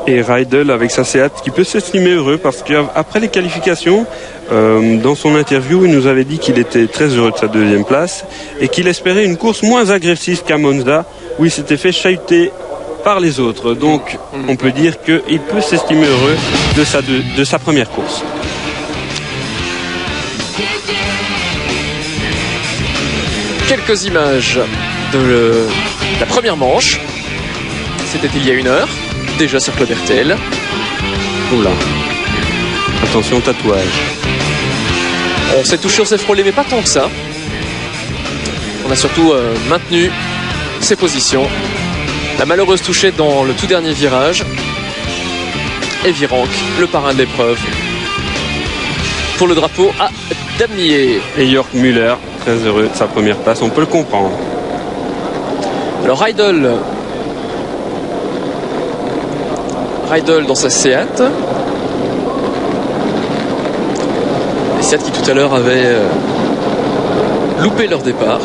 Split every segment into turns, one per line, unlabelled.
Et Rydell avec sa Seat qui peut s'estimer heureux parce qu'après les qualifications, dans son interview, il nous avait dit qu'il était très heureux de sa deuxième place et qu'il espérait une course moins agressive qu'à Monza où il s'était fait chahuter par les autres. Donc on peut dire qu'il peut s'estimer heureux de sa première course.
Quelques images de la première manche. C'était il y a 1 heure, déjà sur Club RTL.
Oula. Attention tatouage.
On s'est touché, on s'est frôlé, mais pas tant que ça. On a surtout maintenu ses positions. La malheureuse touchée dans le tout dernier virage. Et Virenque, le parrain de l'épreuve. Pour le drapeau à Damier.
Et Jörg Müller, très heureux de sa première place, on peut le comprendre.
Alors Rydell dans sa Seat. Les Seat qui tout à l'heure avaient loupé leur départ,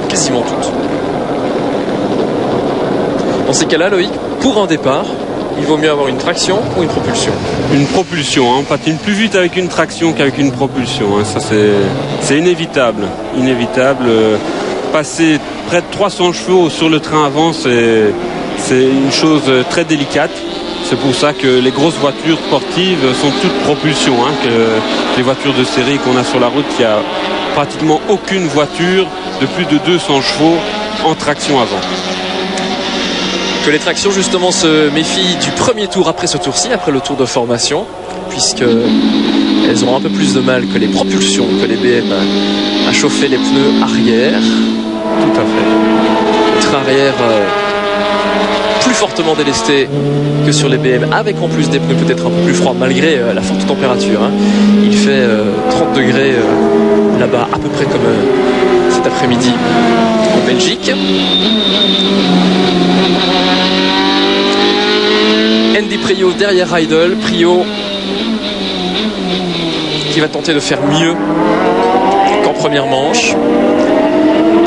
quasiment toutes. Dans ces cas-là, Loïc, pour un départ, il vaut mieux avoir une traction ou une propulsion?
Une propulsion, on patine plus vite avec une traction qu'avec une propulsion, hein. Ça c'est inévitable. Passer près de 300 chevaux sur le train avant, c'est une chose très délicate. C'est pour ça que les grosses voitures sportives sont toutes propulsion, hein, que les voitures de série qu'on a sur la route, il n'y a pratiquement aucune voiture de plus de 200 chevaux en traction avant.
Que les tractions justement se méfient du premier tour après ce tour-ci, après le tour de formation, puisque elles auront un peu plus de mal que les propulsions, que les BM à chauffer les pneus arrière.
Tout à fait.
Le train arrière plus fortement délesté que sur les BM, avec en plus des pneus peut-être un peu plus froids malgré la forte température, hein. Il fait 30 degrés là-bas, à peu près comme cet après-midi en Belgique. Andy Priaulx derrière Rydell. Priaulx qui va tenter de faire mieux qu'en première manche.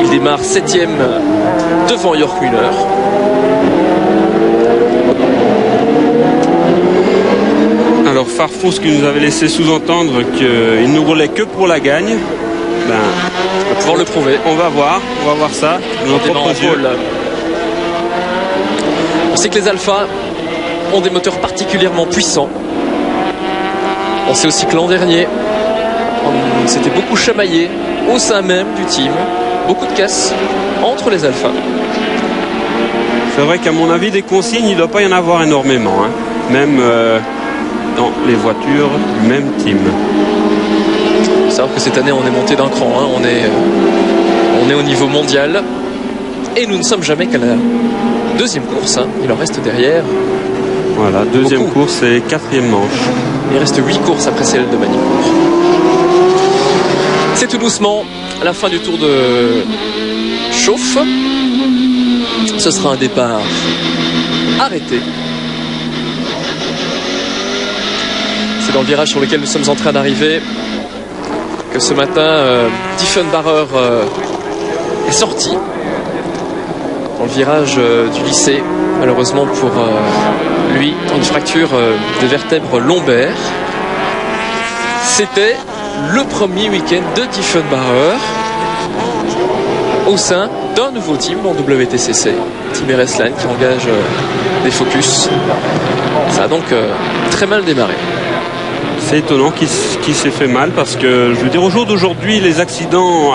Il démarre 7e devant Jörg Müller.
Alors Farfus qui nous avait laissé sous-entendre qu'il ne roulait que pour la gagne.
On va pouvoir le prouver.
On va voir ça.
On sait que les Alphas ont des moteurs particulièrement puissants. On sait aussi que l'an dernier, on s'était beaucoup chamaillé au sein même du team. Beaucoup de casse entre les Alphas.
C'est vrai qu'à mon avis, des consignes, il ne doit pas y en avoir énormément, hein. Même dans les voitures du même team.
Il faut savoir que cette année, on est monté d'un cran, hein. On est au niveau mondial. Et nous ne sommes jamais qu'à la deuxième course, hein. Il en reste derrière.
Voilà, deuxième course et 4e manche.
Il reste 8 courses après celle de Manicourt. C'est tout doucement la fin du tour de chauffe. Ce sera un départ arrêté. C'est dans le virage sur lequel nous sommes en train d'arriver que ce matin Diefenbarer est sorti dans le virage du lycée. Malheureusement pour lui, une fracture des vertèbres lombaires. C'était le premier week-end de Diefenbarer au sein d'un nouveau team en WTCC, Team RS-Line, qui engage des Focus. Ça a donc très mal démarré.
C'est étonnant qu'il s'est fait mal parce que, je veux dire, au jour d'aujourd'hui, les accidents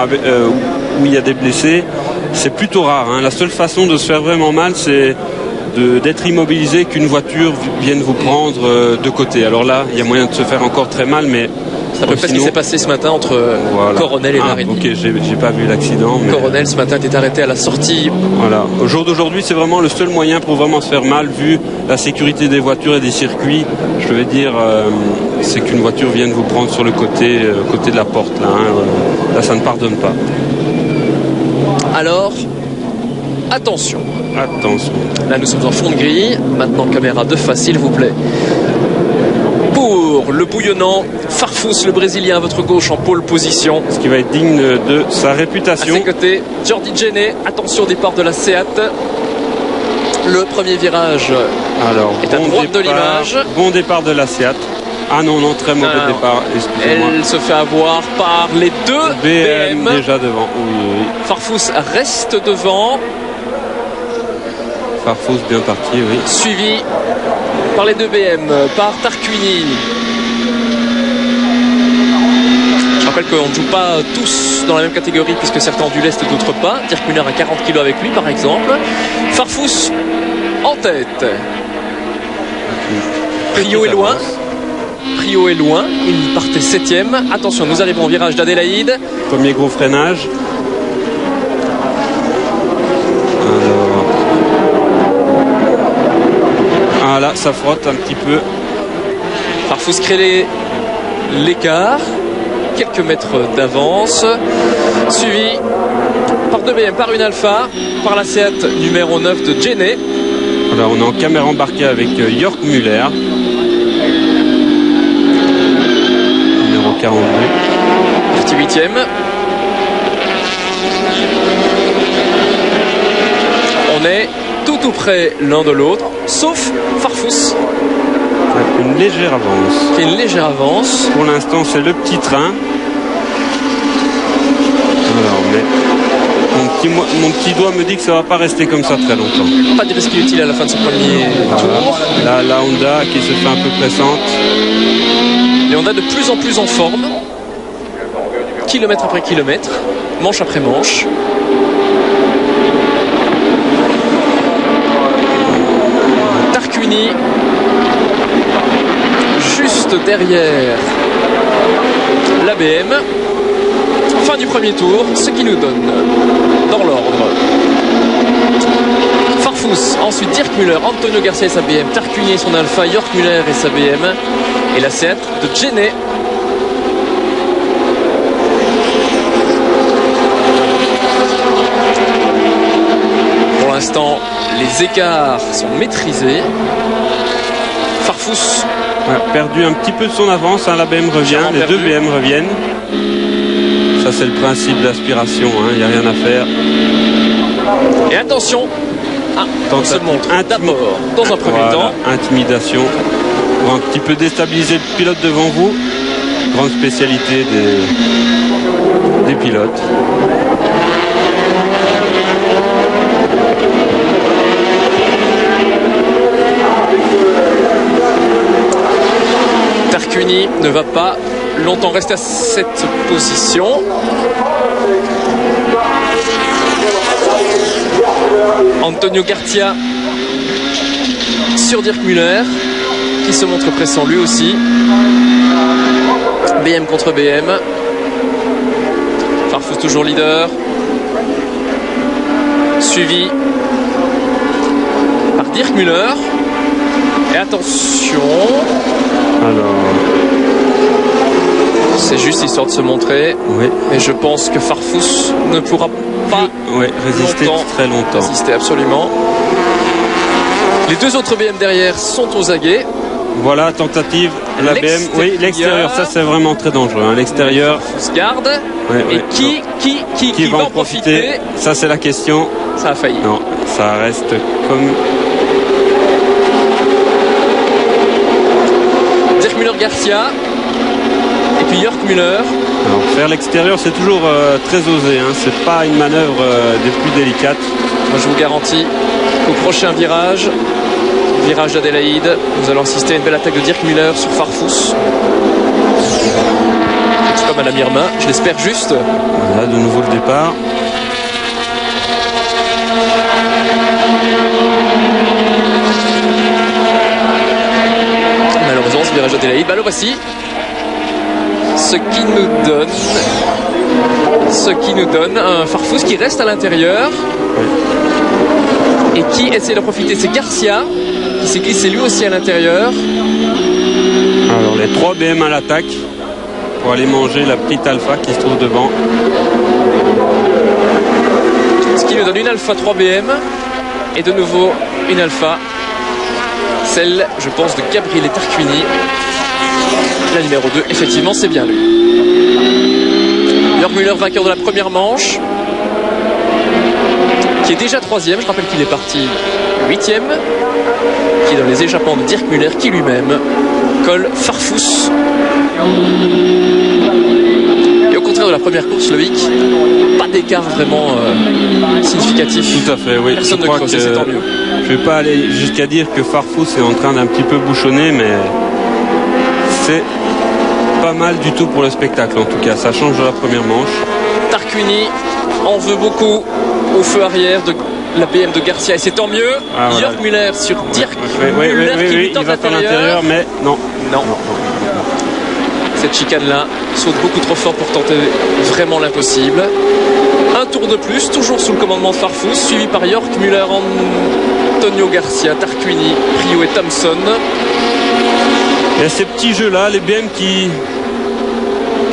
où il y a des blessés, c'est plutôt rare, hein. La seule façon de se faire vraiment mal, c'est d'être immobilisé, qu'une voiture vienne vous prendre de côté. Alors là, il y a moyen de se faire encore très mal, mais
c'est à peu près ce qui s'est passé ce matin entre Coronel et Larini.
Ok, j'ai pas vu l'accident. Mais...
Coronel ce matin était arrêté à la sortie.
Voilà. Au jour d'aujourd'hui, c'est vraiment le seul moyen pour vraiment se faire mal, vu la sécurité des voitures et des circuits. Je veux dire, c'est qu'une voiture vienne vous prendre sur le côté de la porte. Là, hein. Là, ça ne pardonne pas.
Alors, attention.
Attention.
Là, nous sommes en fond de grille. Maintenant, caméra de face, s'il vous plaît. Pour le bouillonnant Farfus, le Brésilien à votre gauche en pole position.
Ce qui va être digne de sa réputation.
À ses côtés, Jordi Gene. Attention au départ de la Seat. Le premier virage
Alors,
est à droite de l'image.
Bon départ de la Seat. Ah non, très mauvais départ, excusez-moi.
Elle se fait avoir par les deux BM.
Déjà devant, oui.
Farfus reste devant.
Farfus bien parti, oui.
Suivi par les deux BM, par Tarquini. Je rappelle qu'on ne joue pas tous dans la même catégorie puisque certains ont du lest et d'autres pas. Dirk Müller a 40 kg avec lui par exemple. Farfus en tête. Prio est loin. Prio est loin. Il partait 7ème. Attention, nous arrivons au virage d'Adélaïde.
Premier gros freinage. Alors. Ah là, ça frotte un petit peu.
Farfus crée l'écart. Quelques mètres d'avance. Suivi par 2 BM, par une Alpha, par la Seat numéro 9 de Jenny.
Alors on est en caméra embarquée avec Jörg Müller. Numéro 42.
Parti 8ème. On est tout près l'un de l'autre, sauf Farfus.
Une légère avance.
Une légère avance.
Pour l'instant, c'est le petit train. Alors, mais mon petit doigt me dit que ça va pas rester comme ça très longtemps.
Pas de risque inutile à la fin de ce premier tour.
Là, la Honda qui se fait un peu pressante.
Les Honda de plus en plus en forme. Kilomètre après kilomètre. Manche après manche. Tarquini. Juste derrière la BM. Fin du premier tour, ce qui nous donne dans l'ordre Farfus, ensuite Dirk Müller, Antonio Garcia et sa BM, Tarquini et son Alpha, Jörg Müller et sa BM et la Seat de Jenny. Pour l'instant, les écarts sont maîtrisés. Farfus
a perdu un petit peu de son avance, la BM revient, les deux BM reviennent. Ça c'est le principe d'aspiration, il n'y a rien à faire.
Et attention, on se montre d'abord dans un premier temps.
Intimidation pour un petit peu déstabiliser le pilote devant vous. Grande spécialité des pilotes.
Tarquini ne va pas longtemps rester à cette position. Antonio Garcia sur Dirk Müller qui se montre pressant lui aussi. BM contre BM. Farfus toujours leader. Suivi par Dirk Müller. Et attention.
Alors.
C'est juste histoire de se montrer.
Oui.
Mais je pense que Farfus ne pourra pas
résister très longtemps.
Résister absolument. Les deux autres BM derrière sont aux aguets.
Voilà, tentative. La BM, oui, l'extérieur, ça c'est vraiment très dangereux. L'extérieur.
Farfus garde. Et qui va en profiter?
Ça c'est la question.
Ça a failli.
Non, ça reste comme.
Dirk Müller Garcia. Et puis Jörg Müller.
Alors, faire l'extérieur, c'est toujours très osé. C'est pas une manœuvre des plus délicates.
Moi, je vous garantis qu'au prochain virage d'Adélaïde, nous allons assister à une belle attaque de Dirk Müller sur Farfus. C'est comme à la Mirma, je l'espère juste.
Voilà, de nouveau le départ.
Malheureusement, ce virage d'Adélaïde, le voici. Ce qui nous donne un Farfus qui reste à l'intérieur et qui essaie de profiter. C'est Garcia qui s'est glissé lui aussi à l'intérieur.
Alors les 3 BM à l'attaque pour aller manger la petite Alpha qui se trouve devant.
Ce qui nous donne une Alpha 3 BM et de nouveau une Alpha. Celle, je pense, de Gabriele Tarquini. La numéro 2, effectivement, c'est bien lui. Jörg Müller, vainqueur de la première manche. qui est déjà 3e. Je rappelle qu'il est parti 8e, qui est dans les échappements de Dirk Müller, qui lui-même colle Farfus. Et au contraire de la première course, Loïc, pas d'écart vraiment significatif.
Tout à fait, oui.
Personne ne creuse, c'est tant mieux.
Je ne vais pas aller jusqu'à dire que Farfus est en train d'un petit peu bouchonner, mais c'est pas mal du tout pour le spectacle en tout cas. Ça change de la première manche.
Tarquini en veut beaucoup au feu arrière de la BM de Garcia et c'est tant mieux.
Ah, voilà.
Jörg Müller sur Dirk
Oui,
Müller qui lui tente
il va faire l'intérieur, mais non.
Cette chicane-là saute beaucoup trop fort pour tenter vraiment l'impossible. Un tour de plus, toujours sous le commandement de Farfus, suivi par Jörg Müller, Antonio Garcia, Tarquini, Prio et Thompson.
Il y a ces petits jeux-là, les BM qui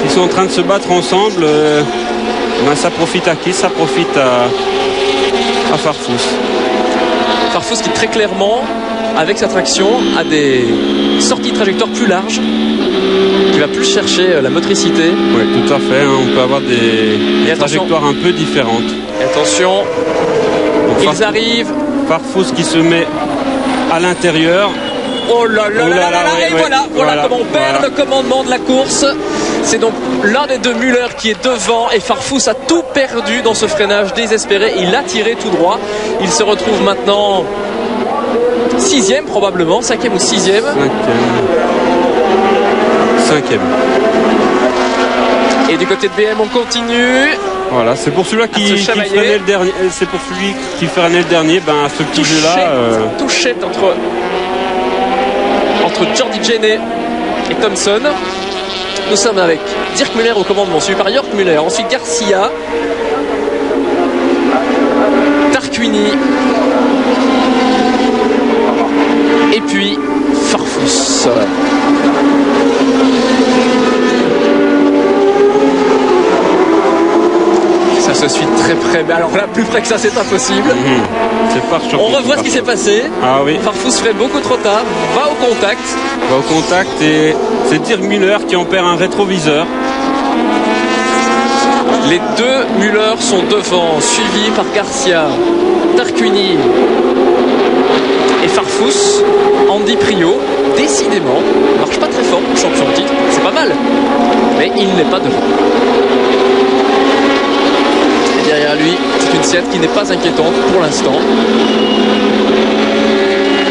sont en train de se battre ensemble. Ça profite à qui? Ça profite à Farfus.
Farfus qui très clairement, avec sa traction, a des sorties de trajectoire plus larges, qui va plus chercher la motricité.
Oui, tout à fait. On peut avoir des trajectoires un peu différentes.
Et attention, donc, ils arrivent.
Farfus qui se met à l'intérieur.
Oh là là là là là, et voilà comment on perd le commandement de la course. C'est donc l'un des deux, Müller, qui est devant et Farfus a tout perdu dans ce freinage désespéré. Il a tiré tout droit. Il se retrouve maintenant 6e probablement, 5e ou 6e.
5e.
Et du côté de BM on continue.
Voilà, c'est pour celui-là qui freinait le dernier. C'est pour celui qui freinait le dernier. Ce petit jeu-là.
Touchette entre Jordi Jene et Thompson. Nous sommes avec Dirk Müller au commandement, suivi par Jörg Müller, ensuite Garcia, Tarquini et puis Farfus. Ça se suit très près, mais alors là plus près que ça c'est impossible. On revoit ce qui s'est passé.
Ah oui.
Farfus freine beaucoup trop tard, va au contact.
Et c'est Dirk Müller qui en perd un rétroviseur.
Les deux Müller sont devant, suivis par Garcia, Tarquini et Farfus. Andy Prio, décidément, marche pas très fort pour le champion de titre. C'est pas mal, mais il n'est pas devant. Et derrière lui, c'est une Seat qui n'est pas inquiétante pour l'instant.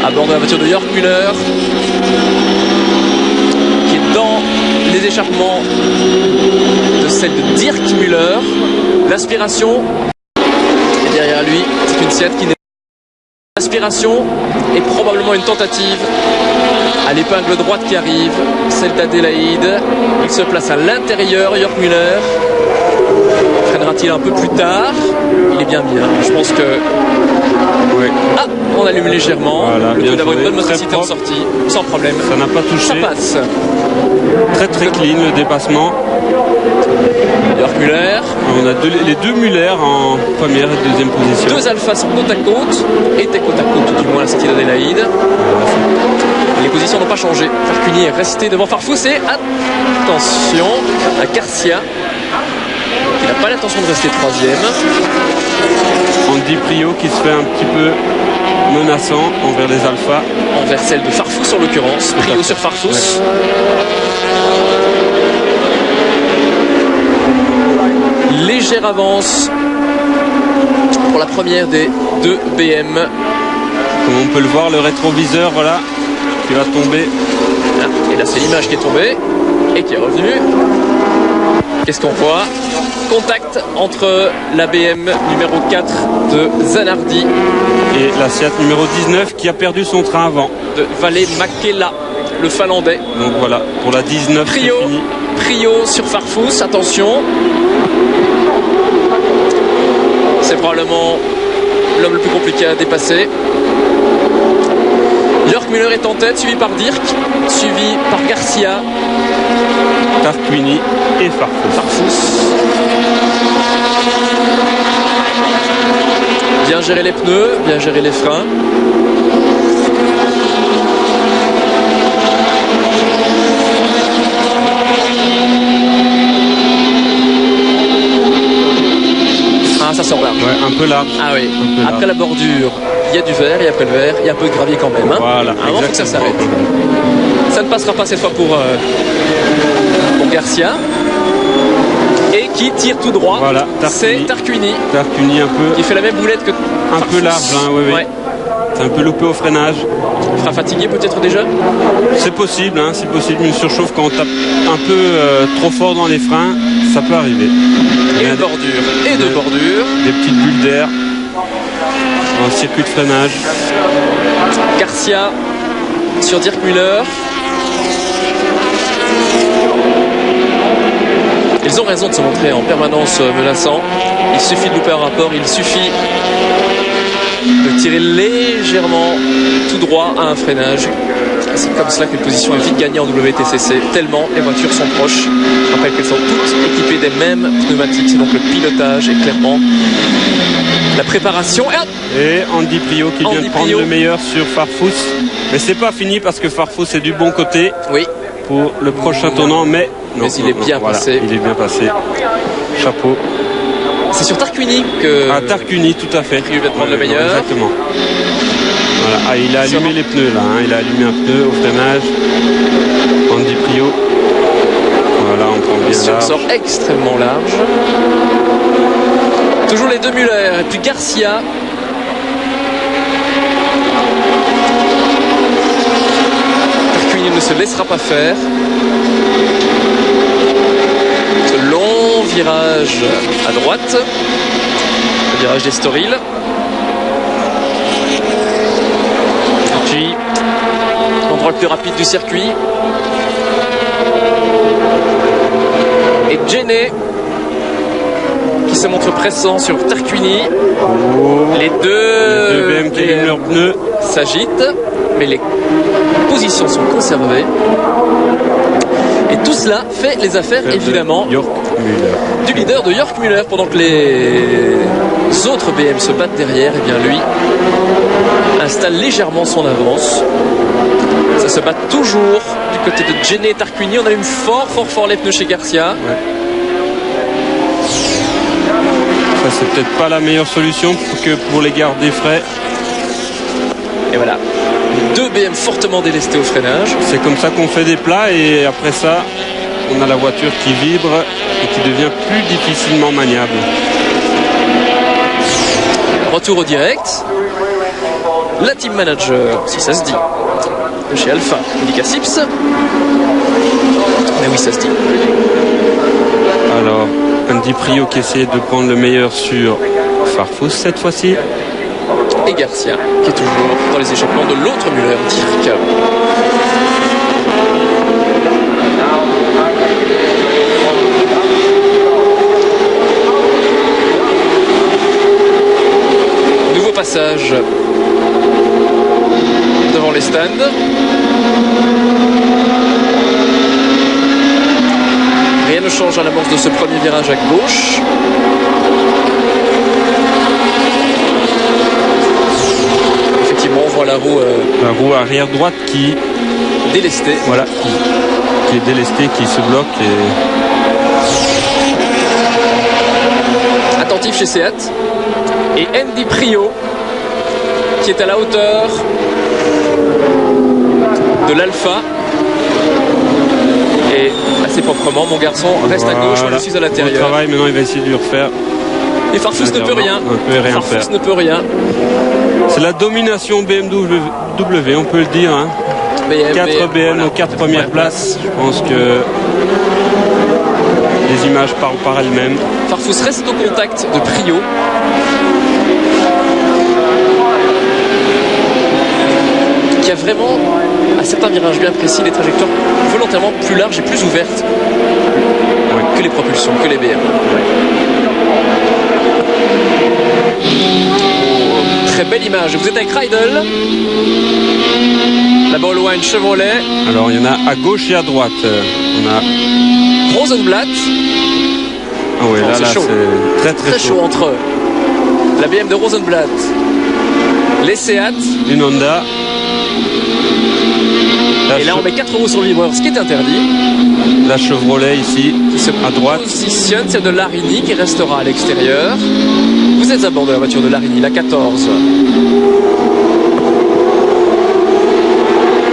À bord de la voiture de Jörg Müller, qui est dans les échappements de celle de Dirk Müller. L'aspiration, et derrière lui, c'est une Seat qui n'est pas. L'aspiration est probablement une tentative à l'épingle droite qui arrive, celle d'Adélaïde. Il se place à l'intérieur, Jörg Müller. Freinera-t-il un peu plus tard? Il est bien mis, je pense que...
Oui.
Ah, on allume légèrement.
Voilà,
le tout d'avoir une bonne motricité en sortie, sans problème.
Ça n'a pas touché.
Ça passe.
Très clean le dépassement.
Jörg Müller.
On a les deux Müller en première et deuxième position.
Deux Alphas sont côte à côte. Étaient côte à côte, tout du moins la sortie d'Adélaïde. Les positions n'ont pas changé. Tarquini est resté devant Farfus et attention à Garcia, qui n'a pas l'intention de rester 3e.
Andy Prio qui se fait un petit peu menaçant envers les Alphas.
Envers celle de Farfus en l'occurrence. Prio sur Farfus. Ouais. Légère avance pour la première des deux BM.
Comme on peut le voir, le rétroviseur, voilà, qui va tomber.
Et là, c'est l'image qui est tombée et qui est revenue. Qu'est-ce qu'on voit? Contact entre la BM numéro 4 de Zanardi
et la Seat numéro 19 qui a perdu son train avant.
De Valle Makela, le Finlandais.
Donc voilà, pour la 19,
Prio,
c'est fini.
Prio sur Farfus, attention. C'est probablement l'homme le plus compliqué à dépasser. Jörg Müller est en tête, suivi par Dirk, suivi par Garcia,
Tarquini et Farfus.
Bien gérer les pneus, bien gérer les freins.
Ah, ça sort là. Ouais, un un peu large.
Ah oui,
peu
après
large.
la bordure, il y a du vert, et après le vert, il y a un peu de gravier quand même. Hein.
Voilà,
À un moment, faut que ça
exactement.
s'arrête. Ça ne passera pas cette fois pour Garcia. Et qui tire tout droit,
Voilà,
c'est Tarquini
Tarquini un peu,
qui fait la même boulette que
un peu large, hein, oui.
Ouais.
C'est un peu loupé au freinage.
Sera fatigué peut-être déjà.
C'est possible, hein, c'est possible. Une surchauffe quand on tape un peu trop fort dans les freins, ça peut arriver.
Et une bordure, et deux bordures.
Des petites bulles d'air. Un circuit de freinage.
Garcia sur Dirk Müller. Ils ont raison de se montrer en permanence menaçants. Il suffit de louper un rapport, il suffit de tirer légèrement tout droit à un freinage. C'est comme cela qu'une position est vite gagnée en WTCC, tellement les voitures sont proches. Je rappelle qu'elles sont toutes équipées des mêmes pneumatiques, c'est donc le pilotage et clairement la préparation.
Et Andy Priault qui vient
Andy
de prendre
Priault.
le meilleur sur Farfus. Mais c'est pas fini parce que Farfus est du bon côté
Oui,
pour le prochain tournant. Mais
il est bien passé.
Il est bien passé. Chapeau.
c'est sur Tarquini que
À Tarquini, tout à fait.
Priault vient de prendre le meilleur.
Exactement. Voilà. Ah, il a allumé
Sûrement.
les pneus là. Hein. Il a allumé un pneu au freinage. Andy Priault. Voilà, on prend bien
sur
large.
sort extrêmement large. Toujours les deux Müller et puis Garcia. Tarquini ne se laissera pas faire. Ce long virage à droite, le virage d'Estoril. Et puis l'endroit le plus rapide du circuit. Et Jenné qui se montre pressant sur Tarquini. Les deux
BM qui allument leurs pneus.
s'agitent, mais les positions sont conservées. Et tout cela fait les affaires, évidemment,
York Müller.
du leader de York Müller. Pendant que les autres BM se battent derrière, et bien lui installe légèrement son avance. Ça se bat toujours du côté de Jenné et Tarquini. On allume fort les pneus chez Garcia.
Ouais. Ça, c'est peut-être pas la meilleure solution que pour les garder frais.
Et voilà, deux BM fortement délestés au freinage.
C'est comme ça qu'on fait des plats et après ça, on a la voiture qui vibre et qui devient plus difficilement maniable.
Retour au direct. La team manager, si ça se dit, de chez Alpha, Mika Sips. Mais oui, ça se dit.
Alors, Andy Priault qui essaie de prendre le meilleur sur Farfus cette fois-ci.
Et Garcia, qui est toujours dans les échappements de l'autre Müller, Dirk. Nouveau passage devant les stands. Rien ne change à l'amorce de ce premier virage à gauche. Effectivement, on voit la roue
arrière droite qui,
délestée.
voilà, qui est délestée, qui se bloque.
Attentif chez Seat. Et Andy Priault qui est à la hauteur de l'Alpha. Et assez proprement, mon garçon reste à gauche, moi je suis à
Bon
l'intérieur.
travail, maintenant il va essayer de lui refaire.
Et Farfus ne peut rien. Farfus ne peut rien.
C'est la domination BMW, on peut le dire. Hein. 4 BM
voilà,
aux 4 premières places. Je pense que les images parlent par elles-mêmes.
Farfus reste au contact de Priault. Qui a vraiment, à certains virages bien précis, des trajectoires volontairement plus larges et plus ouvertes que les propulsions, que les BM. Très belle image. Vous êtes avec Rydell. La Ballwine Chevrolet.
Alors il y en a à gauche et à droite. On a
Rosenblatt.
Ah oui, là,
c'est chaud.
C'est très
chaud entre eux. La BM de Rosenblatt. Les Seat.
Une Honda.
Et là on met 4 roues sur le vibreur, ce qui est interdit.
La Chevrolet ici,
Qui se
à droite.
positionne, c'est de Larini qui restera à l'extérieur. Vous Vous êtes à bord de la voiture de Larigny, la 14.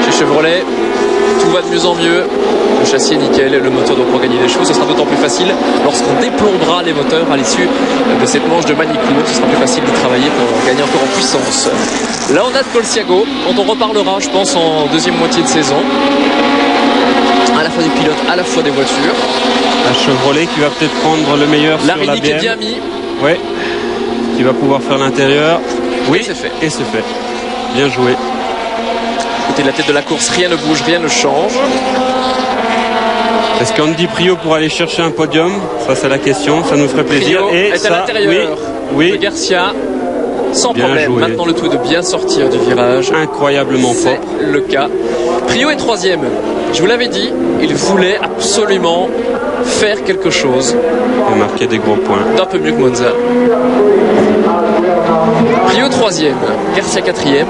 Chez Chevrolet, tout va de mieux en mieux. Le châssis est nickel, le moteur doit pour gagner des chevaux. Ce sera d'autant plus facile lorsqu'on déplombera les moteurs à l'issue de cette manche de Manicourt. Ce sera plus facile de travailler pour gagner encore en puissance. Là, on a de Colciago, dont on reparlera, je pense, en deuxième moitié de saison. À la fois des pilotes, à la fois des voitures.
Un Chevrolet qui va peut-être prendre le meilleur sur la
Larigny qui est
BM.
bien mis.
Oui, qui va pouvoir faire l'intérieur. Oui,
Et c'est fait.
Et c'est fait. Bien joué.
Côté de la tête de la course, rien ne bouge, rien ne change.
Est-ce qu'Andy Priault pourra aller chercher un podium? Ça, c'est la question. Ça nous ferait plaisir.
Priault
Et
est
ça,
à l'intérieur
oui,
de Garcia. Sans
Bien
problème.
joué.
Maintenant, le tout est de bien sortir du virage.
incroyablement
C'est
propre.
le cas. Priault est troisième. Je vous l'avais dit, il voulait absolument faire quelque chose
Et marquer des gros points.
d'un peu mieux que Monza. Priault troisième, Garcia quatrième.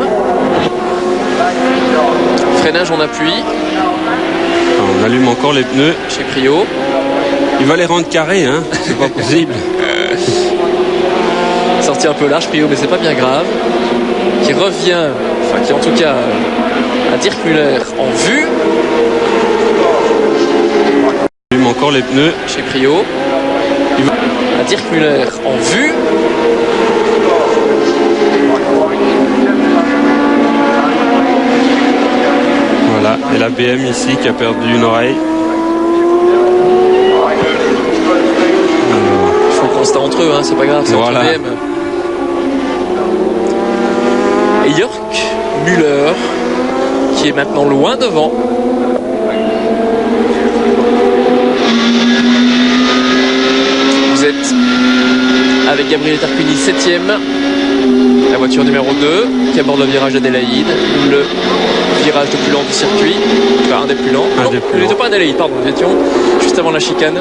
Freinage en appui
On allume encore les pneus.
chez Priault.
Il va les rendre carrés, hein. C'est pas possible.
Sorti un peu large Priault, mais c'est pas bien grave. Qui revient, enfin qui en tout cas a Dirk Müller en vue
On allume encore les pneus.
chez Priault. A Dirk Müller en vue.
Voilà. Et la BM ici qui a perdu une oreille.
Il faut qu'on constat entre eux, hein, c'est pas grave, c'est
Voilà.
entre BM. Et Jörg Müller qui est maintenant loin devant. Vous êtes avec Gabriele Tarquini 7ème, la voiture numéro 2 qui aborde le virage d'Adélaïde, le virage le plus lent du circuit, enfin un des plus lents. Non,
plus
il n'était
lents.
pas Adélaïde, pardon, nous étions juste avant la chicane.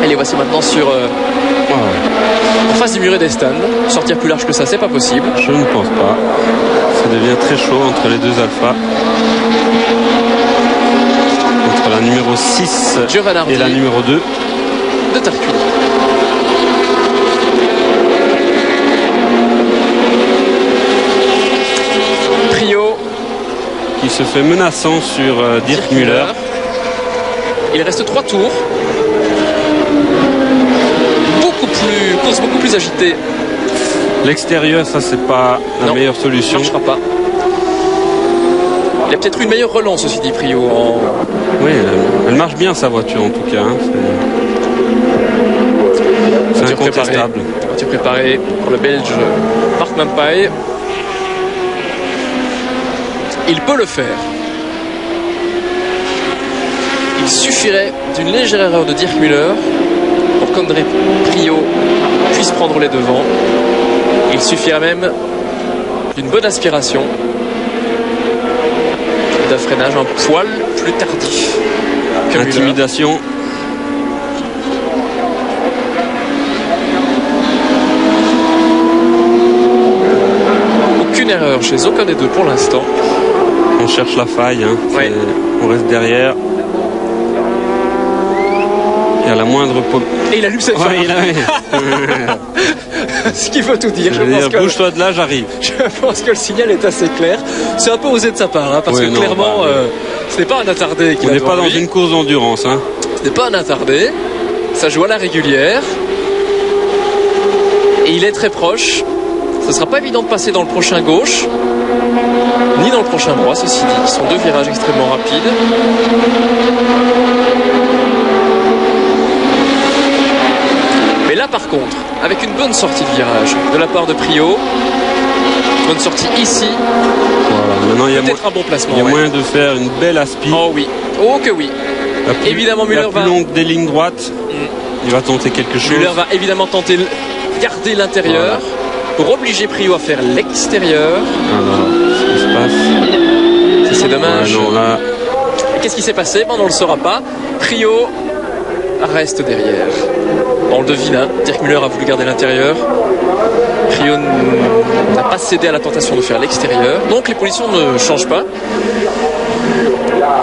Et les voici maintenant sur en face du muret des stands. Sortir plus large que ça, c'est pas possible.
Je ne pense pas. Ça devient très chaud entre les deux alphas. Entre la numéro 6
Giovanardi
et la numéro 2.
de Tarquini. Priault
Qui se fait menaçant sur Dirk Müller.
Il reste 3 tours. Course beaucoup plus agitée.
L'extérieur, ça c'est pas la
Non,
meilleure
Ça
solution.
ne marchera pas. Il a peut-être eu une meilleure relance, ceci dit, Priault.
Oui, elle marche bien sa voiture en tout cas. Hein. C'est
Voiture
incontestable.
Voiture préparée pour le Belge Marc Mampaille. Il peut le faire. Il suffirait d'une légère erreur de Dirk Müller pour qu'André Priault puisse prendre les devants. Il suffirait même d'une bonne aspiration, d'un freinage un poil plus tardif que Müller.
Intimidation.
Aucune erreur chez aucun des deux pour l'instant.
On cherche la faille. Hein.
Ouais.
On reste derrière. Et à la moindre
Et il allume ses phares.
Ouais, il a...
Ce qu'il faut tout dire.
Je veux dire, bouge-toi de là, j'arrive.
Je pense que le signal est assez clair. C'est un peu osé de sa part, hein, parce
Oui,
que
non,
clairement,
bah,
ce n'est pas un attardé qui
On n'est pas dans une course d'endurance. Hein.
Ce n'est pas un attardé. Ça joue à la régulière. Et il est très proche. Ce ne sera pas évident de passer dans le prochain gauche, ni dans le prochain droit, ceci dit. Ce sont deux virages extrêmement rapides. Mais là, par contre, avec une bonne sortie de virage de la part de Priault, bonne sortie ici,
Voilà. Maintenant, il y a,
peut-être un bon placement.
il y a
ouais.
moyen de faire une belle aspi.
Oh oui, oh que oui.
La plus-
Évidemment, Müller
la plus
va-
longue des lignes droites. Il va tenter quelque chose.
Müller va évidemment tenter de garder l'intérieur pour obliger Priault à faire l'extérieur.
Alors, ce qui se passe.
Ça, c'est dommage.
Ouais, non, là,
Et qu'est-ce qui s'est passé? On ne le saura pas. Priault reste derrière. On le devine, hein. Dirk Müller a voulu garder l'intérieur. Priault n'a pas cédé à la tentation de faire l'extérieur. Donc les positions ne changent pas.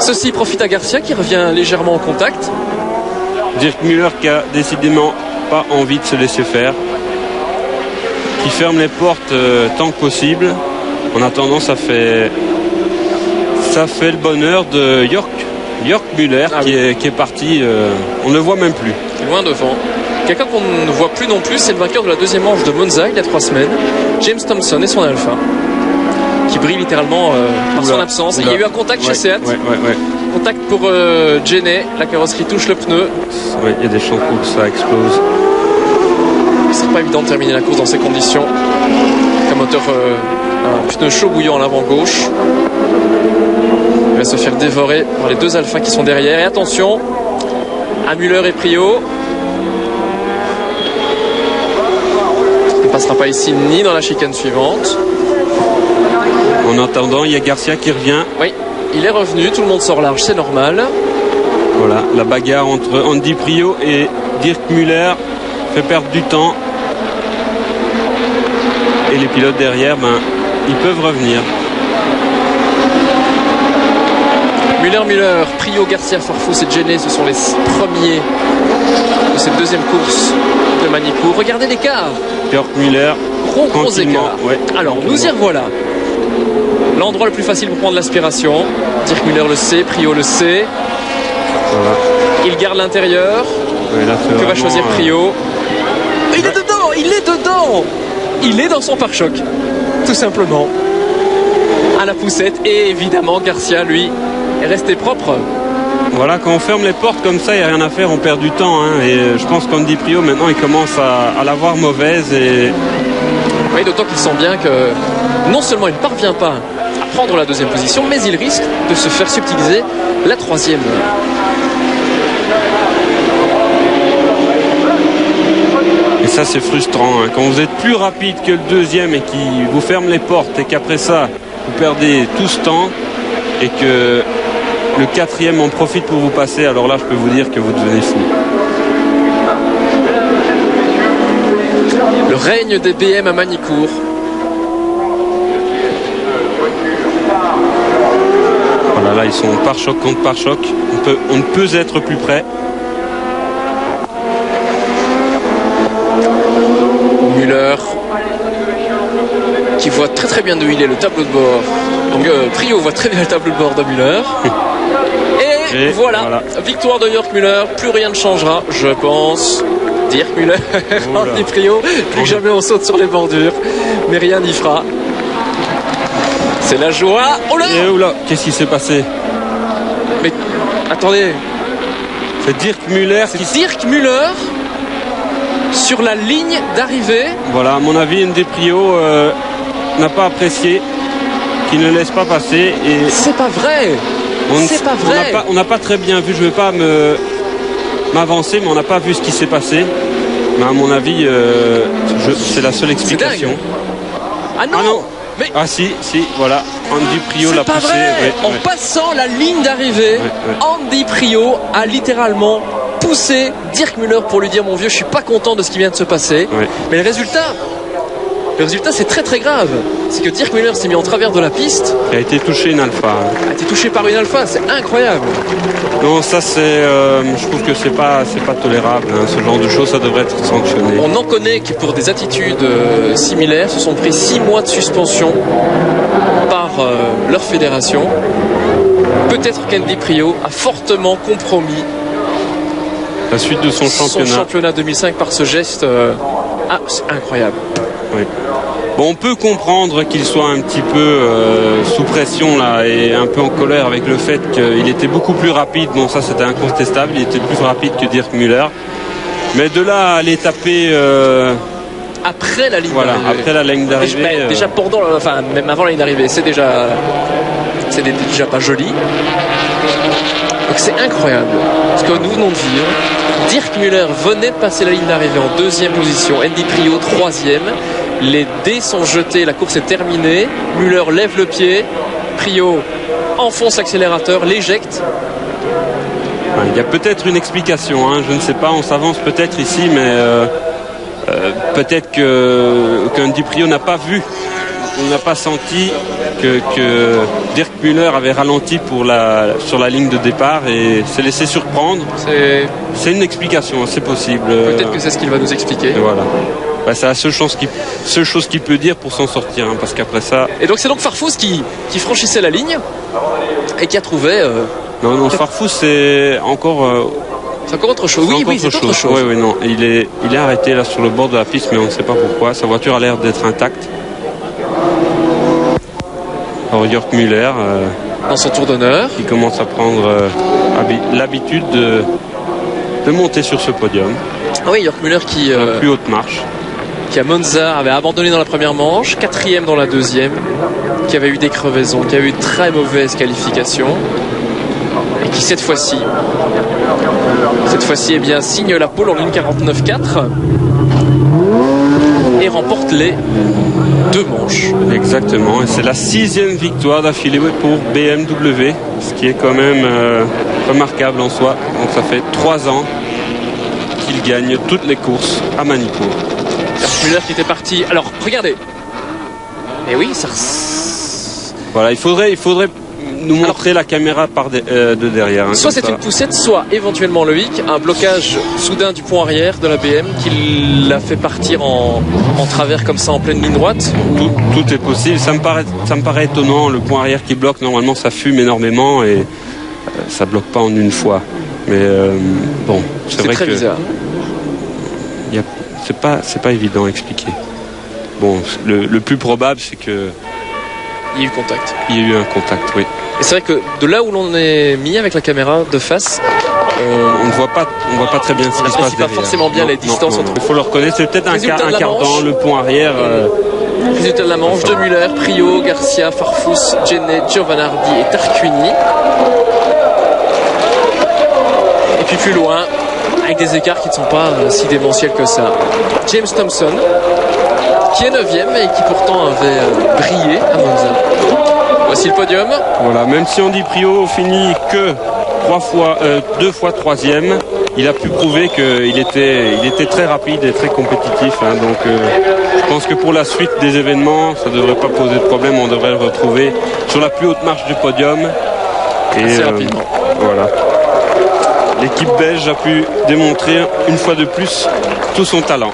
Ceci profite à Garcia qui revient légèrement en contact.
Dirk Müller qui a décidément pas envie de se laisser faire. qui ferme les portes tant que possible. En attendant, ça fait le bonheur de Jörg Müller qui est parti. On ne le voit même plus.
Loin devant. Quelqu'un qu'on ne voit plus non plus, c'est le vainqueur de la deuxième manche de Monza il y a 3 semaines, James Thompson et son Alpha, qui brille littéralement par son absence. Il y a eu un contact chez Seat. Contact pour Jenny, la carrosserie touche le pneu.
Oui, il y a des chances où ça explose.
Ce serait pas évident de terminer la course dans ces conditions. Un moteur, un pneu chaud bouillant à l'avant gauche. Il va se faire dévorer par les 2 Alpha qui sont derrière. Et attention à Müller et Prio. On ne passera pas ici ni dans la chicane suivante.
En attendant, il y a Garcia qui revient.
Oui, il est revenu, tout le monde sort large, c'est normal.
Voilà, la bagarre entre Andy Prio et Dirk Müller fait perdre du temps. Et les pilotes derrière, ils peuvent revenir.
Müller, Prio, Garcia, Farfus et Jenny, ce sont les premiers de cette deuxième course de Magny-Cours. Regardez l'écart.
Jörg Müller,
gros écart. Ouais, alors, nous y revoilà. L'endroit le plus facile pour prendre l'aspiration. Dirk Müller le sait, Prio le sait.
Voilà.
Il garde l'intérieur.
Ouais,
que va choisir Prio? Il est dedans. Il est dans son pare-choc. Tout simplement. À la poussette. Et évidemment, Garcia, lui, est resté propre.
Voilà, quand on ferme les portes comme ça, il n'y a rien à faire, on perd du temps. Et je pense qu'Andy Prio, maintenant, il commence à l'avoir mauvaise.
Oui, d'autant qu'il sent bien que non seulement il ne parvient pas à prendre la deuxième position, mais il risque de se faire subtiliser la troisième.
Et ça, c'est frustrant. Quand vous êtes plus rapide que le deuxième et qu'il vous ferme les portes et qu'après ça, vous perdez tout ce temps et que le quatrième en profite pour vous passer, alors là, je peux vous dire que vous devenez fou.
Le règne des BM à Magny-Cours.
Voilà, là, ils sont pare-choc contre pare-choc. On ne peut être plus près.
Müller qui voit très bien d'où il est le tableau de bord. Donc Prio voit très bien le tableau de bord de Müller. Et voilà, victoire de Jörg Müller. Plus rien ne changera, je pense. Dirk Müller, Andy Prio, plus que jamais on saute sur les bordures, mais rien n'y fera. C'est la joie. Oh là!
Et oula, qu'est-ce qui s'est passé?
Mais attendez,
c'est Dirk Müller.
Dirk Müller sur la ligne d'arrivée.
Voilà, à mon avis, Andy Prio n'a pas apprécié, qu'il ne laisse pas passer. Et
c'est pas vrai. C'est pas vrai.
On n'a pas très bien vu. Je ne veux pas m'avancer, mais on n'a pas vu ce qui s'est passé. Mais à mon avis, c'est la seule explication.
Ah non, mais...
Ah si, voilà. Andy Prio l'a poussé.
C'est pas vrai. En passant la ligne d'arrivée, Andy Prio a littéralement poussé Dirk Müller pour lui dire: mon vieux, je suis pas content de ce qui vient de se passer. Mais le résultat, c'est très grave. C'est que Dirk Müller s'est mis en travers de la piste.
Il a été touché une Alpha.
A été touché par une Alpha, c'est incroyable.
Non, ça c'est, je trouve que c'est pas tolérable. Ce genre de choses, ça devrait être sanctionné.
On en connaît qui, pour des attitudes similaires, se sont pris 6 mois de suspension par leur fédération. Peut-être qu'Andy Prio a fortement compromis
la suite de son
championnat 2005 par ce geste. C'est incroyable.
Oui. Bon, on peut comprendre qu'il soit un petit peu sous pression là et un peu en colère avec le fait qu'il était beaucoup plus rapide. Bon, ça c'était incontestable, il était plus rapide que Dirk Müller. Mais de là à aller taper
après la ligne
d'arrivée. Après la ligne d'arrivée.
Déjà pendant, même avant la ligne d'arrivée, c'est déjà pas joli. Donc c'est incroyable ce que nous venons de vivre. Dirk Müller venait de passer la ligne d'arrivée en 2e position, Andy Prio 3e. Les dés sont jetés, la course est terminée. Müller lève le pied, Prio enfonce l'accélérateur, l'éjecte.
Il y a peut-être une explication, je ne sais pas, on s'avance peut-être ici, mais peut-être qu'Andy Prio n'a pas vu, on n'a pas senti que Dirk Müller avait ralenti sur la ligne de départ et s'est laissé surprendre. C'est une explication, c'est possible.
Peut-être que c'est ce qu'il va nous expliquer.
Et voilà. c'est la seule chose qu'il peut dire pour s'en sortir, hein, parce qu'après ça...
Et donc c'est donc Farfus qui franchissait la ligne et qui a trouvé...
Non, Farfus c'est encore...
c'est encore autre chose. Oui, c'est autre chose.
Oui, non. Il est arrêté là sur le bord de la piste, mais on ne sait pas pourquoi. Sa voiture a l'air d'être intacte. Alors Jörg Müller...
dans son tour d'honneur.
Qui commence à prendre l'habitude de monter sur ce podium.
Ah oui, Jörg Müller qui...
la plus haute marche.
Qui à Monza avait abandonné dans la première manche, 4e dans la deuxième, qui avait eu des crevaisons, qui a eu une très mauvaise qualification, et qui cette fois-ci eh bien, signe la pole en 1:49.4 et remporte les 2 manches.
Exactement, et c'est la 6e victoire d'affilée pour BMW, ce qui est quand même remarquable en soi. Donc ça fait 3 ans qu'il gagne toutes les courses à Manicourt.
Müller qui était parti. Alors, regardez. Et oui, ça...
Voilà, il faudrait nous montrer la caméra de derrière. Hein,
soit c'est une poussette, soit éventuellement Loïc, un blocage soudain du pont arrière de la BM qui l'a fait partir en travers comme ça en pleine ligne droite.
Tout est possible. Ça me paraît étonnant. Le pont arrière qui bloque, normalement ça fume énormément et ça bloque pas en une fois. Mais bon, c'est vrai
très bizarre.
C'est pas évident à expliquer. Bon, le plus probable, c'est que...
il y a eu contact.
Il y a eu un contact, oui.
Et c'est vrai que de là où l'on est mis avec la caméra de face,
on ne voit pas très bien ce qui se passe derrière.
Pas forcément bien les distances entre eux.
Il faut le reconnaître, c'est peut-être un quart dans le pont arrière.
Résultat de la manche, de Müller, Prio, Garcia, Farfus, Genet, Giovanardi et Tarquini. Et puis plus loin, avec des écarts qui ne sont pas si démentiels que ça, James Thompson, qui est 9e et qui pourtant avait brillé à Monza. Voici le podium.
Voilà, même si Andy Prio finit que 2 fois 3e, il a pu prouver qu'il était très rapide et très compétitif. Hein, donc je pense que pour la suite des événements, ça ne devrait pas poser de problème. On devrait le retrouver sur la plus haute marche du podium. Et
assez rapidement.
Voilà. L'équipe belge a pu démontrer une fois de plus tout son talent.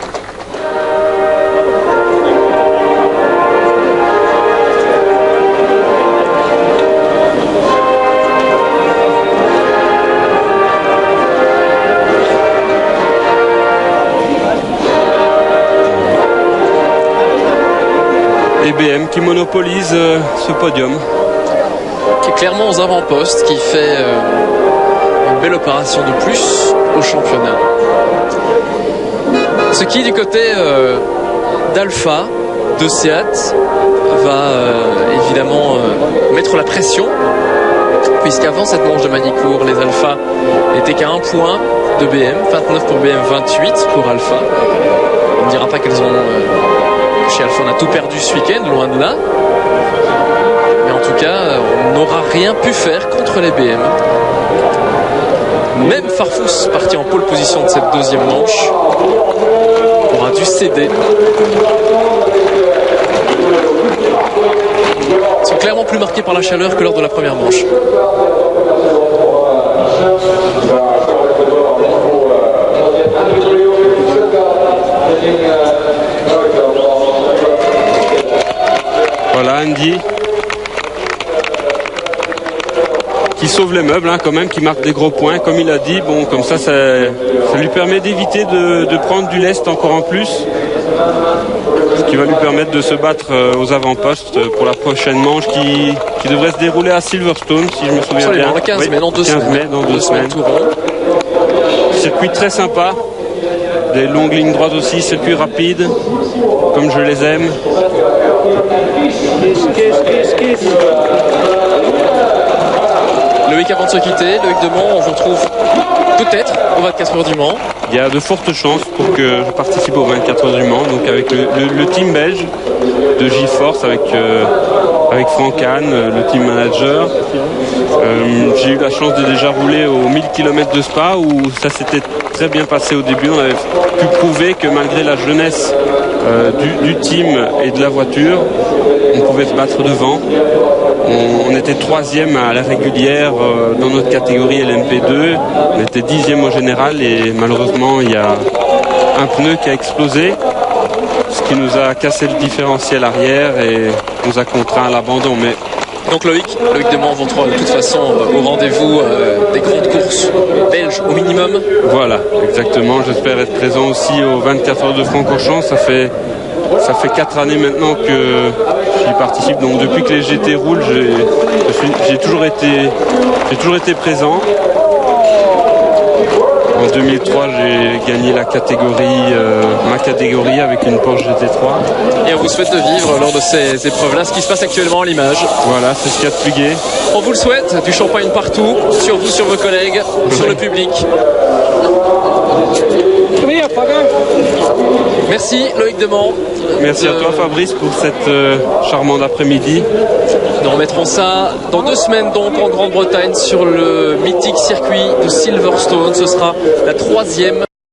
Et BM qui monopolise ce podium.
Qui est clairement aux avant-postes, qui fait... belle opération de plus au championnat. Ce qui du côté d'Alpha, de Seat, va évidemment mettre la pression, puisqu'avant cette manche de Manicourt, les Alpha n'étaient qu'à 1 point de BM, 29 pour BM, 28 pour Alpha. On ne dira pas qu'elles ont... chez Alpha on a tout perdu ce week-end, loin de là. Mais en tout cas, on n'aura rien pu faire contre les BM. Même Farfus, parti en pole position de cette deuxième manche, aura dû céder. Ils sont clairement plus marqués par la chaleur que lors de la première manche.
Voilà Andy qui sauve les meubles, hein, quand même, qui marque des gros points, comme il a dit. Bon, comme ça lui permet d'éviter de prendre du lest encore en plus, ce qui va lui permettre de se battre aux avant-postes pour la prochaine manche qui devrait se dérouler à Silverstone, si je me souviens bien.
Le 15 mai, dans 2 semaines.
15 mai, dans 2 semaines. Circuit très sympa, des longues lignes droites aussi, circuit rapide, comme je les aime.
Loïc, avant de se quitter, Loïc Demont, on vous retrouve peut-être au 24 heures du Mans.
Il y a de fortes chances pour que je participe au 24 heures du Mans, donc avec le team belge de G-Force, avec Franck Hahn, le team manager. J'ai eu la chance de déjà rouler aux 1000 km de Spa, où ça s'était très bien passé au début. On avait pu prouver que malgré la jeunesse du team et de la voiture, on pouvait se battre devant. On était 3e à la régulière dans notre catégorie LMP2. On était 10e au général et malheureusement il y a un pneu qui a explosé. qui nous a cassé le différentiel arrière et nous a contraint à l'abandon. Mais
donc Loïc Demont vont de toute façon au rendez-vous des grandes courses belges au minimum.
Voilà, exactement. J'espère être présent aussi aux 24 heures de Francorchamps. Ça fait 4 années maintenant que j'y participe. Donc depuis que les GT roulent, j'ai toujours été présent. En 2003, j'ai gagné ma catégorie avec une Porsche GT3.
Et on vous souhaite de vivre lors de ces épreuves-là ce qui se passe actuellement à l'image.
Voilà, c'est ce qu'il y a de plus gai.
On vous le souhaite, du champagne partout, sur vous, sur vos collègues, sur le public. Merci Loïc Demont.
Merci à toi Fabrice pour cette charmante après-midi.
Nous remettrons ça dans 2 semaines donc en Grande-Bretagne sur le mythique circuit de Silverstone. Ce sera la 3e